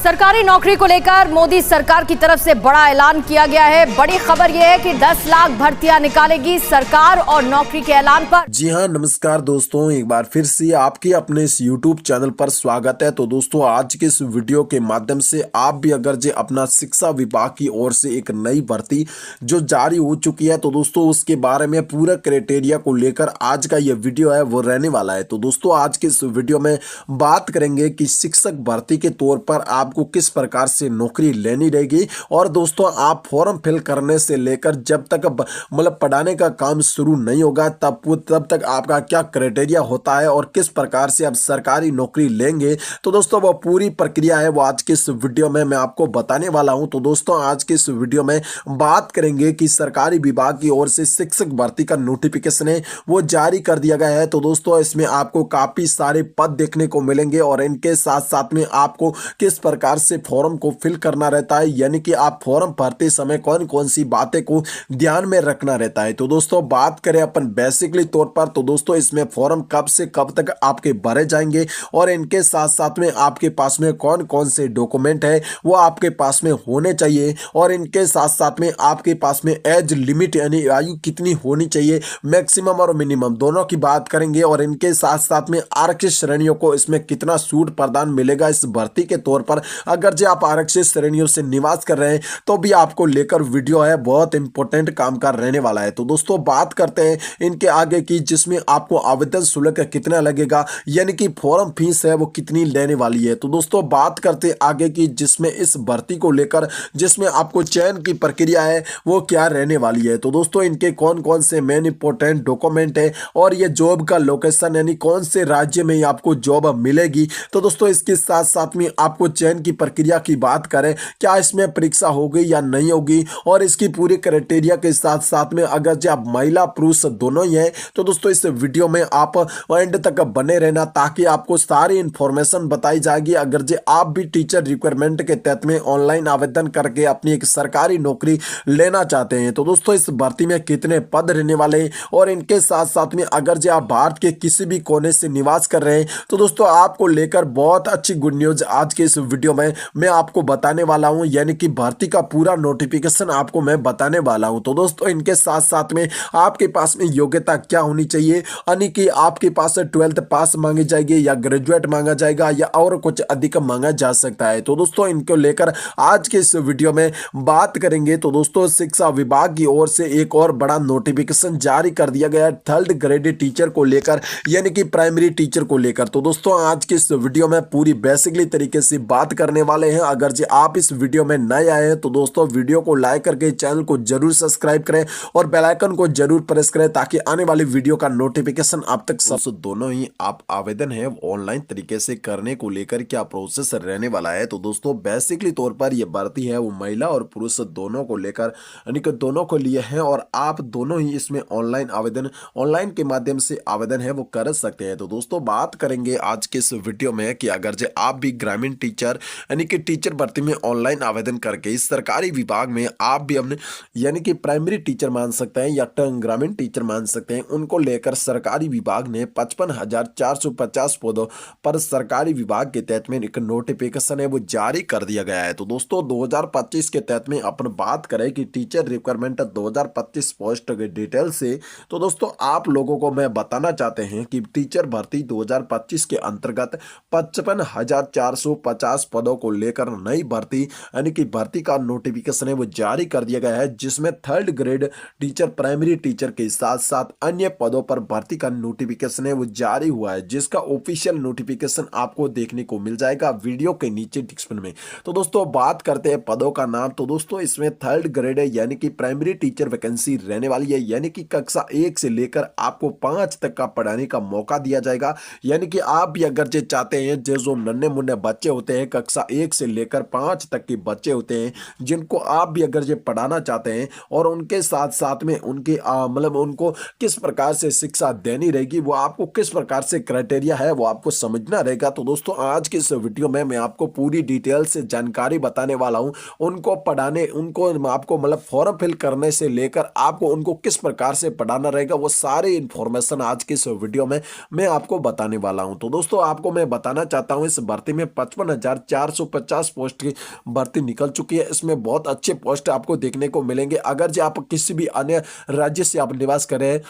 सरकारी नौकरी को लेकर मोदी सरकार की तरफ से बड़ा ऐलान किया गया है। बड़ी खबर यह है कि 10 लाख भर्तियां निकालेगी सरकार और नौकरी के ऐलान पर। जी हां, नमस्कार दोस्तों, एक बार फिर से आपके अपने इस YouTube चैनल पर स्वागत है। तो दोस्तों, आज के इस वीडियो के माध्यम से आप भी अगर जो अपना शिक्षा विभाग की ओर से एक नई भर्ती जो जारी हो चुकी है, तो दोस्तों उसके बारे में पूरा क्राइटेरिया को लेकर आज का ये वीडियो है वो रहने वाला है। तो दोस्तों, आज के इस वीडियो में बात करेंगे कि शिक्षक भर्ती के तौर पर आपको किस प्रकार से नौकरी लेनी रहेगी, और दोस्तों आप फॉर्म फिल करने से लेकर जब तक मतलब पढ़ाने का काम शुरू नहीं होगा तब तक आपका क्या क्राइटेरिया होता है और किस प्रकार से आप सरकारी नौकरी लेंगे, तो दोस्तों वो पूरी प्रक्रिया है वो आज के इस वीडियो में मैं आपको बताने वाला हूं। तो दोस्तों, आज के इस वीडियो में बात करेंगे कि सरकारी विभाग की ओर से शिक्षक भर्ती का नोटिफिकेशन है वो जारी कर दिया गया है। तो दोस्तों, इसमें आपको काफी सारे पद देखने को मिलेंगे और इनके साथ साथ में आपको किस प्रकार से फॉर्म को फिल करना रहता है, यानी कि आप फॉर्म भरते समय कौन कौन सी बातें को ध्यान में रखना रहता है। तो दोस्तों, बात करें अपन बेसिकली तौर पर, तो दोस्तों इसमें फॉर्म कब से कब तक आपके भरे जाएंगे और इनके साथ साथ में आपके पास में कौन कौन से डॉक्यूमेंट है वो आपके पास में होने चाहिए, और इनके साथ साथ में आपके पास में एज लिमिट यानी आयु कितनी होनी चाहिए, मैक्सिमम और मिनिमम दोनों की बात करेंगे, और इनके साथ साथ में आरक्षित श्रेणियों को इसमें कितना छूट प्रदान मिलेगा इस भर्ती के तौर पर। अगर जो आप आरक्षित श्रेणियों से निवास कर रहे हैं तो भी आपको लेकर वीडियो है बहुत इंपॉर्टेंट काम का रहने वाला है। तो दोस्तों, बात करते हैं इनके आगे की, जिसमें आपको आवेदन शुल्क कितना लगेगा, यानी कि फॉर्म फीस है वो कितनी लेने वाली है। तो दोस्तों, बात करते हैं आगे की, जिसमें इस भर्ती को लेकर जिसमें आपको चयन की प्रक्रिया है वो क्या रहने वाली है। तो दोस्तों, इनके कौन कौन से मेन इंपॉर्टेंट डॉक्यूमेंट है और ये जॉब का लोकेशन यानी कौन से राज्य में आपको जॉब मिलेगी। तो दोस्तों, इसके साथ साथ में आपको चयन की प्रक्रिया की बात करें, क्या इसमें परीक्षा होगी या नहीं होगी, और इसकी पूरी क्राइटेरिया के साथ साथ में अगर जो आप महिला पुरुष दोनों ही हैं तो दोस्तों इस वीडियो में आप एंड तक बने रहना, ताकि आपको सारी इंफॉर्मेशन बताई जाएगी। अगर जो आप भी टीचर रिक्वायरमेंट के तहत में ऑनलाइन आवेदन करके अपनी एक सरकारी नौकरी लेना चाहते हैं, तो दोस्तों इस भर्ती में कितने पद रहने वाले हैं, और इनके साथ साथ में अगर जो आप भारत के किसी भी कोने से निवास कर रहे हैं तो दोस्तों आपको लेकर बहुत अच्छी गुड न्यूज आज के इस वीडियो में मैं आपको बताने वाला हूं, यानी कि भर्ती का पूरा नोटिफिकेशन आपको मैं बताने वाला हूं। तो दोस्तों, इनके साथ साथ में आपके पास में योग्यता क्या होनी चाहिए, यानी कि आपके पास 12th पास मांगी जाएगी या ग्रेजुएट मांगा जाएगा या और कुछ अधिक मांगा जा सकता है। तो दोस्तों, इनको लेकर आज के इस वीडियो में बात करेंगे। तो दोस्तों, शिक्षा विभाग की ओर से एक और बड़ा नोटिफिकेशन जारी कर दिया गया है 3rd ग्रेड टीचर को लेकर, यानी कि प्राइमरी टीचर को लेकर। तो दोस्तों, आज के इस वीडियो में पूरी बेसिकली तरीके से बात करने वाले हैं। अगर जो आप इस वीडियो में नए आए हैं तो दोस्तों वीडियो को लाइक करके चैनल को जरूर सब्सक्राइब करें और बेल आइकन को जरूर प्रेस करें, ताकि आने वाली वीडियो का नोटिफिकेशन आप तक सब दोनों ही आप आवेदन है ऑनलाइन तरीके से करने को लेकर क्या प्रोसेस रहने वाला है। तो दोस्तों, बेसिकली तौर पर यह भर्ती है वो महिला और पुरुष दोनों को लेकर, यानी कि दोनों को लिए है, और आप दोनों ही इसमें ऑनलाइन आवेदन ऑनलाइन के माध्यम से आवेदन है वो कर सकते हैं। तो दोस्तों, बात करेंगे आज के इस वीडियो में कि अगर जो आप भी ग्रामीण टीचर यानी कि टीचर भर्ती में ऑनलाइन आवेदन करके इस सरकारी विभाग में आप भी अपने यानी कि प्राइमरी टीचर मान सकते हैं या ग्रामीण टीचर मान सकते हैं, उनको लेकर सरकारी विभाग ने 55,450 पदों पर सरकारी विभाग के तहत में एक नोटिफिकेशन है वो जारी कर दिया गया है। तो दोस्तों, 2025 के तहत में अपन बात करें कि टीचर रिक्वायरमेंट 2025 पोस्ट के डिटेल से, तो दोस्तों आप लोगों को मैं बताना चाहते हैं कि टीचर भर्ती 2025 के अंतर्गत 55,450 पदों को लेकर नई भर्ती यानी कि भर्ती का नोटिफिकेशन है वो जारी कर दिया गया है, जिसमें 3rd grade teacher primary teacher के साथ साथ अन्य पदों पर भर्ती का नोटिफिकेशन है वो जारी हुआ है, जिसका ऑफिशियल नोटिफिकेशन आपको देखने को मिल जाएगा वीडियो के नीचे डिस्क्रिप्शन में। तो दोस्तों, बात करते हैं पदों का नाम। तो दोस्तों, इसमें 3rd ग्रेड है यानी कि प्राइमरी टीचर वैकेंसी रहने वाली है, यानी कि कक्षा 1 से लेकर आपको 5 तक का पढ़ाने का मौका दिया जाएगा। यानी कि आप भी अगर जो चाहते हैं जो नन्हे मुन्ने बच्चे होते हैं कक्षा 1 से लेकर 5 तक के बच्चे होते हैं, जिनको आप भी अगर जो पढ़ाना चाहते हैं और उनके साथ साथ में उनके मतलब उनको किस प्रकार से शिक्षा देनी रहेगी, वो आपको किस प्रकार से क्राइटेरिया है वो आपको समझना रहेगा। तो दोस्तों, आज के इस वीडियो में मैं आपको पूरी डिटेल से जानकारी बताने वाला हूं, उनको पढ़ाने उनको आपको मतलब फॉर्म फिल करने से लेकर आपको उनको किस प्रकार से पढ़ाना रहेगा, वो सारी इंफॉर्मेशन आज के इस वीडियो में मैं आपको बताने वाला हूं। तो दोस्तों, आपको मैं बताना चाहता हूं इस भर्ती में 55,000 1450 पोस्ट की भर्ती निकल चुकी है। इसमें बहुत अच्छे पोस्ट आपको देखने को मिलेंगे। अगर जो आप किसी भी अन्य राज्य से आप निवास कर रहे हैं,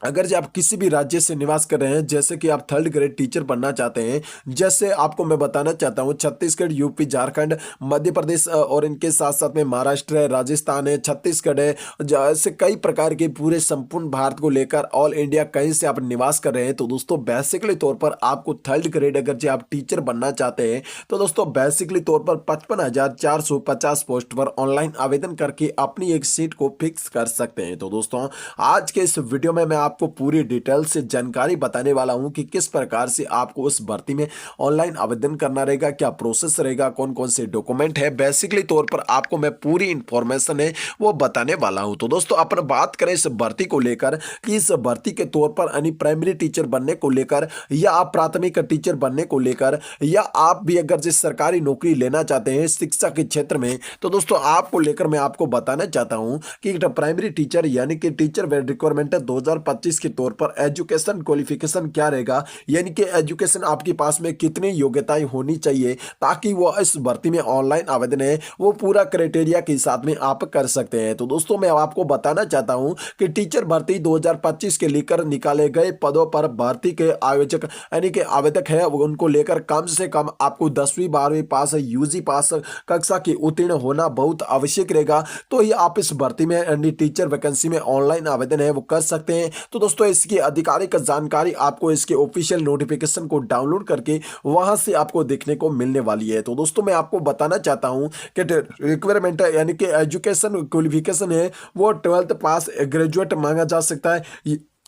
अगर जो आप किसी भी राज्य से निवास कर रहे हैं, जैसे कि आप 3rd ग्रेड टीचर बनना चाहते हैं, जैसे आपको मैं बताना चाहता हूं छत्तीसगढ़, यूपी, झारखंड, मध्य प्रदेश और इनके साथ साथ में महाराष्ट्र है, राजस्थान है, छत्तीसगढ़ है, जैसे कई प्रकार के पूरे संपूर्ण भारत को लेकर ऑल इंडिया कहीं से आप निवास कर रहे हैं, तो दोस्तों बेसिकली तौर पर आपको 3rd ग्रेड अगर जो आप टीचर बनना चाहते हैं, तो दोस्तों बेसिकली तौर पर 55,450 पोस्ट पर ऑनलाइन आवेदन करके अपनी एक सीट को फिक्स कर सकते हैं। तो दोस्तों आज के इस वीडियो में मैं आपको पूरी डिटेल से जानकारी बताने वाला हूं कि किस प्रकार से आपको उस भर्ती में ऑनलाइन आवेदन करना रहेगा, क्या प्रोसेस रहेगा, कौन कौन से डॉक्यूमेंट है, बेसिकली तौर पर आपको मैं पूरी इंफॉर्मेशन है वो बताने वाला हूं। तो दोस्तों अपन बात करें इस भर्ती को लेकर कि इस भर्ती के तौर पर यानी प्राइमरी टीचर बनने को लेकर, या आप प्राथमिक टीचर बनने को लेकर, या आप भी अगर जिस सरकारी नौकरी लेना चाहते हैं शिक्षा के क्षेत्र में, तो दोस्तों आपको लेकर मैं आपको बताना चाहता हूं कि प्राइमरी टीचर यानी कि टीचर रिक्वायरमेंट 2025 के तौर पर एजुकेशन क्वालिफिकेशन क्या रहेगा, यानी कि एजुकेशन आपके पास में कितनी योग्यताएं होनी चाहिए ताकि वो इस भर्ती में ऑनलाइन आवेदन है वो पूरा क्राइटेरिया के साथ में आप कर सकते हैं। तो दोस्तों मैं आपको बताना चाहता हूं कि टीचर भर्ती 2025 के लेकर निकाले गए पदों पर भर्ती के आयोजक यानी कि आवेदक है उनको लेकर कम से कम आपको 10वीं 12वीं पास, यूजी पास कक्षा की उत्तीर्ण होना बहुत आवश्यक रहेगा, तो ही आप इस भर्ती में यानी टीचर वैकेंसी में ऑनलाइन आवेदन है वो कर सकते हैं। तो दोस्तों इसकी आधिकारिक जानकारी आपको इसके ऑफिशियल नोटिफिकेशन को डाउनलोड करके वहां से आपको देखने को मिलने वाली है। तो दोस्तों मैं आपको बताना चाहता हूं कि रिक्वायरमेंट यानी कि एजुकेशन क्वालिफिकेशन है वो 12th पास, ग्रेजुएट मांगा जा सकता है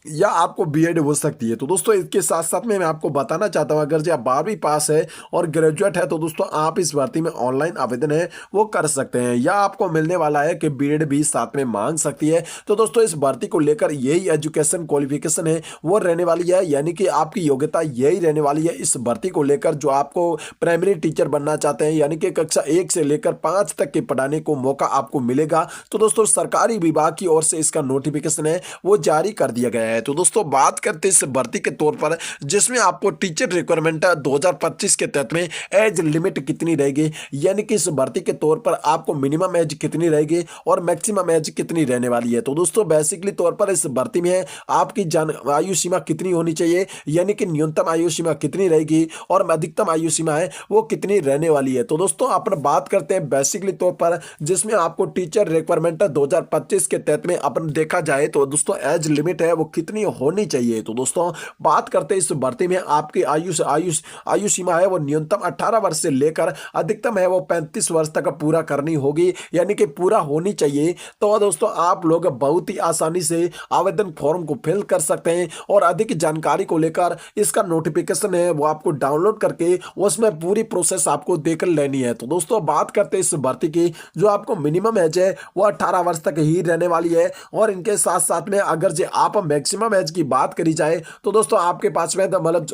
या आपको बीएड हो सकती है। तो दोस्तों इसके साथ साथ में मैं आपको बताना चाहता हूं अगर जो आप 12वीं पास है और ग्रेजुएट है तो दोस्तों आप इस भर्ती में ऑनलाइन आवेदन है वो कर सकते हैं, या आपको मिलने वाला है कि बीएड भी साथ में मांग सकती है। तो दोस्तों इस भर्ती को लेकर यही एजुकेशन क्वालिफिकेशन है वो रहने वाली है, यानी कि आपकी योग्यता यही रहने वाली है इस भर्ती को लेकर। जो आपको प्राइमरी टीचर बनना चाहते हैं यानी कि कक्षा 1 से लेकर 5 तक के पढ़ाने को मौका आपको मिलेगा। तो दोस्तों सरकारी विभाग की ओर से इसका नोटिफिकेशन है वो जारी कर दिया गया है। तो दोस्तों बात करते हैं इस भर्ती के तौर पर जिसमें आपको टीचर रिक्वायरमेंट 2025 के तहत में एज लिमिट कितनी रहेगी, यानी कि इस भर्ती के तौर पर आपको मिनिमम एज कितनी रहेगी और मैक्सिमम एज कितनी रहने वाली है। तो दोस्तों बेसिकली तौर पर इस भर्ती में आपकी आयु सीमा कितनी होनी चाहिए, यानी कि न्यूनतम आयु सीमा कितनी रहेगी और अधिकतम आयु सीमा है वो कितनी रहने वाली है। तो दोस्तों अपन बात करते हैं बेसिकली तौर पर जिसमें आपको टीचर रिक्वायरमेंट 2025 के तहत में अपन देखा जाए तो दोस्तों एज लिमिट है वो कितनी होनी चाहिए। तो दोस्तों बात करते हैं इस भर्ती में आपकी आयु सीमा है वो न्यूनतम 18 वर्ष से लेकर अधिकतम है वो 35 वर्ष तक पूरा करनी होगी, यानी कि पूरा होनी चाहिए। तो दोस्तों आप लोग बहुत ही आसानी से आवेदन फॉर्म को फिल कर सकते हैं और अधिक जानकारी को लेकर इसका नोटिफिकेशन है वो आपको डाउनलोड करके उसमें पूरी प्रोसेस आपको देकर लेनी है। तो दोस्तों बात करते हैं इस भर्ती की जो आपको मिनिमम एज है वो 18 वर्ष तक ही रहने वाली है, और इनके साथ साथ में अगर जो आप मैक्सिमम एज की बात करी जाए तो दोस्तों आपके पास में मतलब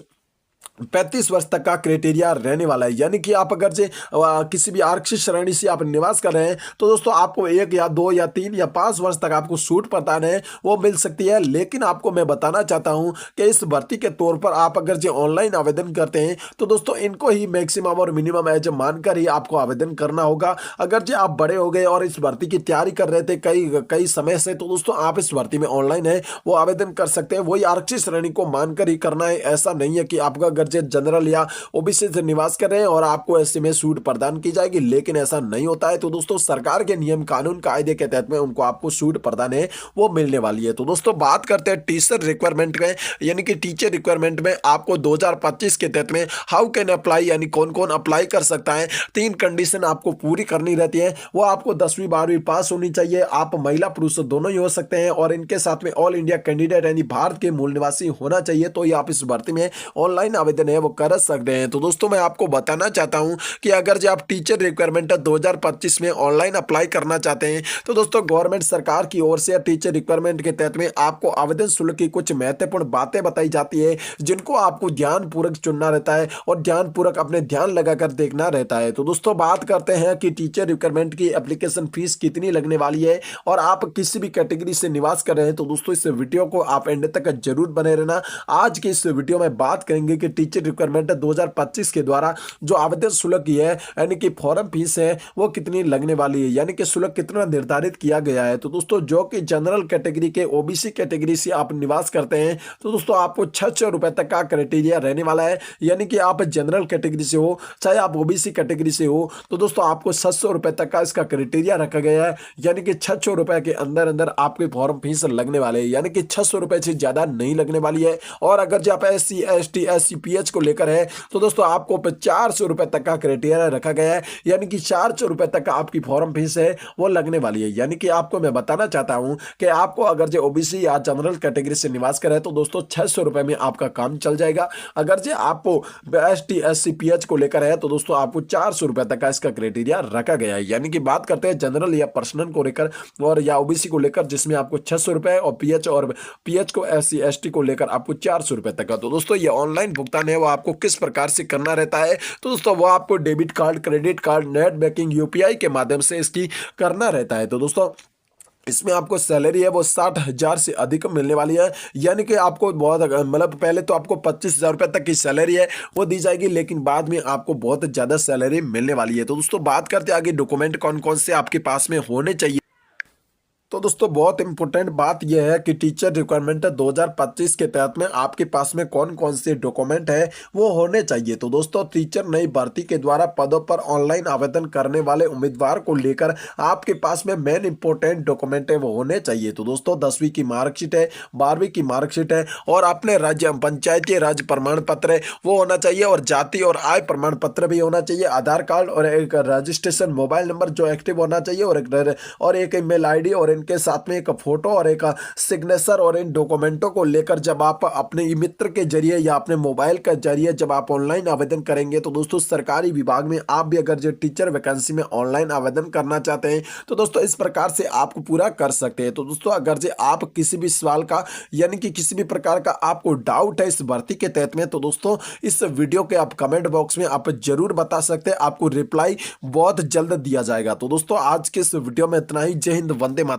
35 वर्ष तक का क्राइटेरिया रहने वाला है, यानी कि आप अगर जे किसी भी आरक्षित श्रेणी से आप निवास कर रहे हैं तो दोस्तों आपको 1 या 2 या 3 या 5 वर्ष तक आपको छूट प्रदान है वो मिल सकती है। लेकिन आपको मैं बताना चाहता हूं कि इस भर्ती के तौर पर आप अगर जो ऑनलाइन आवेदन करते हैं तो दोस्तों इनको ही मैक्सिमम और मिनिमम एज मानकर ही आपको आवेदन करना होगा। अगर जो आप बड़े हो गए और इस भर्ती की तैयारी कर रहे थे कई समय से, तो दोस्तों आप इस भर्ती में ऑनलाइन है वो आवेदन कर सकते हैं। वही आरक्षित श्रेणी को मानकर ही करना है, ऐसा नहीं है कि आपका अगर जनरल या ओबीसी से निवास कर रहे हैं और आपको ऐसे में छूट प्रदान की जाएगी, लेकिन ऐसा नहीं होता है। तो दोस्तों सरकार के नियम कानून कायदे के तहत में उनको आपको छूट प्रदान है वो मिलने वाली है। तो दोस्तों बात करते हैं टीचर रिक्वायरमेंट में, यानी कि टीचर रिक्वायरमेंट में आपको 2025 के तहत में हाउ कैन अप्लाई यानी कौन कौन अप्लाई कर सकता है, 3 कंडीशन आपको पूरी करनी रहती है। वो आपको 10वीं 12वीं पास होनी चाहिए, आप महिला पुरुष दोनों ही हो सकते हैं, और इनके साथ में ऑल इंडिया कैंडिडेट यानी भारत के मूल निवासी होना चाहिए, तो ये आप इस भर्ती में ऑनलाइन आवेदन है वो कर सकते हैं। तो दोस्तों मैं आपको बताना चाहता हूं कि अगर जो आप टीचर रिक्वायरमेंट 2025 में ऑनलाइन अप्लाई करना चाहते हैं तो दोस्तों गवर्नमेंट सरकार की ओर से टीचर रिक्वायरमेंट के तहत में आपको आवेदन शुल्क की कुछ महत्वपूर्ण बातें बताई जाती है जिनको आपको ध्यानपूर्वक चुनना रहता है और ध्यानपूर्वक अपने ध्यान लगाकर देखना रहता है। तो दोस्तों बात करते हैं कि टीचर रिक्वायरमेंट की एप्लीकेशन फीस कितनी लगने वाली है, और आप किसी भी कैटेगरी से निवास कर रहे हैं तो दोस्तों इस वीडियो को आप एंड तक जरूर बने रहना। आज के इस वीडियो में बात करेंगे कि टीचर रिक्वायरमेंट 2025 के द्वारा जो आवेदन शुल्क है यानी कि फॉर्म फीस है वो कितनी लगने वाली है, यानी कि शुल्क कितना निर्धारित किया गया है। तो दोस्तों जो कि जनरल कैटेगरी के ओबीसी कैटेगरी से आप निवास करते हैं तो दोस्तों आपको 600 रुपए तक का क्राइटेरिया रहने वाला है, यानी कि आप जनरल कैटेगरी से हो चाहे आप ओबीसी कैटेगरी से हो तो दोस्तों आपको 700 रुपए तक का इसका क्राइटेरिया रखा गया है, यानी कि 600 रुपए के अंदर अंदर आपके फॉर्म फीस लगने वाले हैं, यानी कि 600 रुपए से ज्यादा नहीं लगने वाली है। और अगर जो आप SC ST SC PH को लेकर है तो दोस्तों आपको 400 रुपए तक का क्राइटेरिया रखा गया है, यानी कि 400 रुपए तक का आपकी फॉर्म फीस है वो लगने वाली है। यानी कि आपको मैं बताना चाहता हूं कि आपको अगर जो ओबीसी या जनरल कैटेगरी से निवास करे तो दोस्तों 600 रुपए में आपका काम चल जाएगा। अगर जो आपको ST SC PH को लेकर है तो दोस्तों आपको 400 रुपए तक का इसका क्राइटेरिया रखा गया है। यानी कि बात करते हैं जनरल या पर्सनल को लेकर और या ओबीसी को लेकर, जिसमें आपको 600 रुपए और PH को SC ST को लेकर आपको 400 रुपए तक का। तो दोस्तों ये ऑनलाइन भुगतान है वो आपको किस प्रकार से करना रहता है, तो दोस्तों वो आपको debit card, credit card, net banking, UPI के माध्यम से इसकी करना रहता है। तो दोस्तों इसमें आपको सैलरी है वो 60,000 से अधिक मिलने वाली है, यानी कि आपको बहुत मतलब पहले तो आपको 25,000 रुपए तक की सैलरी है वो दी जाएगी, लेकिन बाद में आपको बहुत ज़्यादा सैलरी मिलने वाली है। तो दोस्तों बात करते हैं आगे डॉक्यूमेंट कौन कौन से आपके पास में होने चाहिए। तो दोस्तों बहुत इंपॉर्टेंट बात यह है कि टीचर रिक्वायरमेंट 2025 के तहत में आपके पास में कौन कौन से डॉक्यूमेंट है वो होने चाहिए। तो दोस्तों टीचर नई भर्ती के द्वारा पदों पर ऑनलाइन आवेदन करने वाले उम्मीदवार को लेकर आपके पास में मेन इंपॉर्टेंट डॉक्यूमेंट है वो होने चाहिए। तो दोस्तों 10वीं की मार्कशीट है, 12वीं की मार्कशीट है और अपने राज्य पंचायती राज प्रमाण पत्र है वो होना चाहिए, और जाति और आय प्रमाण पत्र भी होना चाहिए, आधार कार्ड और एक रजिस्ट्रेशन मोबाइल नंबर जो एक्टिव होना चाहिए, और एक ईमेल ID और के साथ में एक फोटो और एक सिग्नेचर। और इन डॉक्यूमेंटों को लेकर जब आप अपने मित्र के जरिए या अपने मोबाइल के जरिए जब आप ऑनलाइन आवेदन करेंगे तो दोस्तों सरकारी विभाग में आप भी अगर जो टीचर वैकेंसी में ऑनलाइन आवेदन करना चाहते हैं तो दोस्तों इस प्रकार से आपको पूरा कर सकते हैं। तो दोस्तों अगर जो आप किसी भी सवाल का यानी कि किसी भी प्रकार का आपको डाउट है इस भर्ती के तहत में तो दोस्तों इस वीडियो के आप कमेंट बॉक्स में आप जरूर बता सकते हैं, आपको रिप्लाई बहुत जल्द दिया जाएगा। तो दोस्तों आज के इस वीडियो में इतना ही। जय हिंद, वंदे मातरम।